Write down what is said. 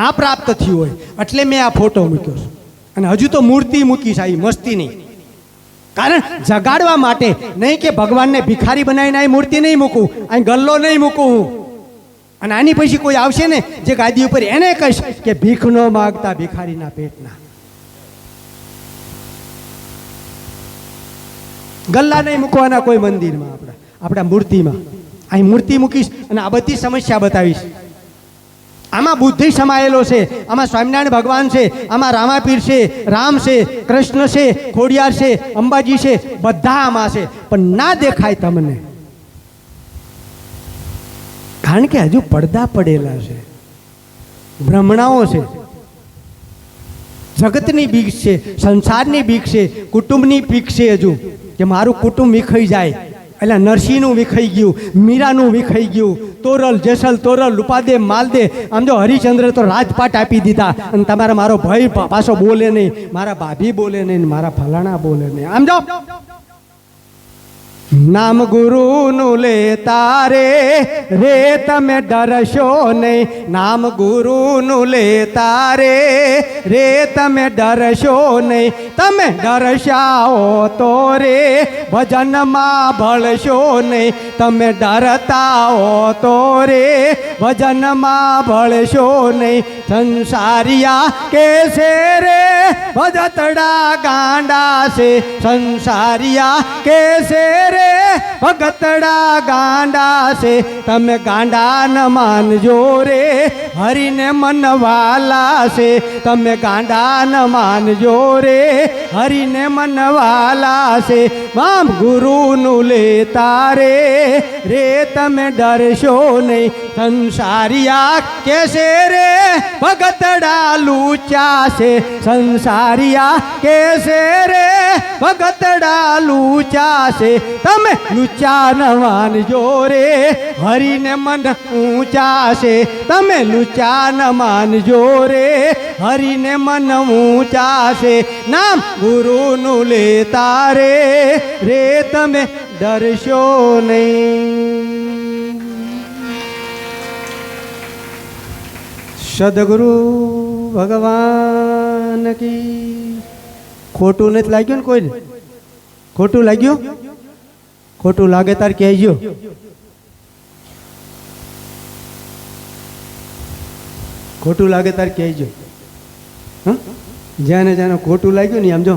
આ પ્રાપ્ત થયું હોય એટલે મેં આ ફોટો મૂક્યો છે. અને હજુ તો મૂર્તિ મૂકી છે, આવી મસ્તી નહીં. કારણ જગાડવા માટે નહીં કે ભગવાનને ભિખારી બનાવીને આ મૂર્તિ નહીં મૂકું, અહીં ગલ્લો નહીં મૂકું હું. અને આની પછી કોઈ આવશે ને જે ગાદી ઉપર, એને કહીશ કે ભીખ નો માગતા ભિખારીના પેટના. ગલ્લા નહીં મૂકવાના કોઈ મંદિરમાં, આપણા મૂર્તિમાં. અહીં મૂર્તિ મૂકીશ અને આ બધી સમસ્યા બતાવીશ. આમાં બુદ્ધિ સમાયેલો છે, આમાં સ્વામિનારાયણ ભગવાન છે, આમાં રામાપીર છે, રામ છે, કૃષ્ણ છે, ખોડિયાર છે, અંબાજી છે, બધા આમાં છે. પણ ના દેખાય તમને, કારણ કે હજુ પડદા પડેલા છે, ભ્રમણાઓ છે, જગતની બીક છે, સંસારની બીક છે, કુટુંબની બીક છે. હજુ કે મારું કુટુંબ વિખાઈ જાય. એટલે નરસિંહનું વિખાઈ ગયું, મીરાનું વિખાઈ ગયું, તોરલ જેસલ તોરલ રૂપાદે માલદે. આમ જો હરિચંદ્ર તો રાજપાટ આપી દીધા, અને તમારા મારો ભાઈ પાછો બોલે નહીં, મારા ભાભી બોલે નહીં, મારા ફલાણા બોલે નહીં. આમ જો નામ ગુરુનું લેતા રે તમે ડરશો નહીં. નામ ગુરુનું લેતા રે તમે ડરશો નહીં. તમે ડરશાઓ તો રે ભજનમાં ભળશો નહીં. તમે ડરતા હો તો રે ભજનમાં ભળશો નહીં. સંસારિયા કે છે રે ભજતડા ગાંડા છે. સંસારિયા કે છે રે ભગતડા ગાંડા છે. તમે ગાંડા ન માનજો રે હરિને મનવાલા છે. તમે ગાંડા ન માનજો રે હરિને મનવાલા છે. મામ ગુરુનું લેતા રે તમે ડરશો નહીં. સંસારિયા કે છે રે ભગતડા લૂચા છે. સંસારિયા કે છે રે ભગતડા લૂચા છે. તમે લુચા ન માનજો રે હરિને મન ઊંચા છે. તમે લુચા ન માનજો રે હરિને મન ઊંચા છે. નામ ગુરુનું લેતા રે તમે ડરશો નહીં. સદગુરુ ભગવાન કી. ખોટું નથી લાગ્યું ને કોઈને? ખોટું લાગ્યું? ખોટું લાગે તાર કહેજો. ખોટું લાગે તાર કહેજો. હા, જ્યાંને જ્યાંને ખોટું લાગ્યું ને આમ જો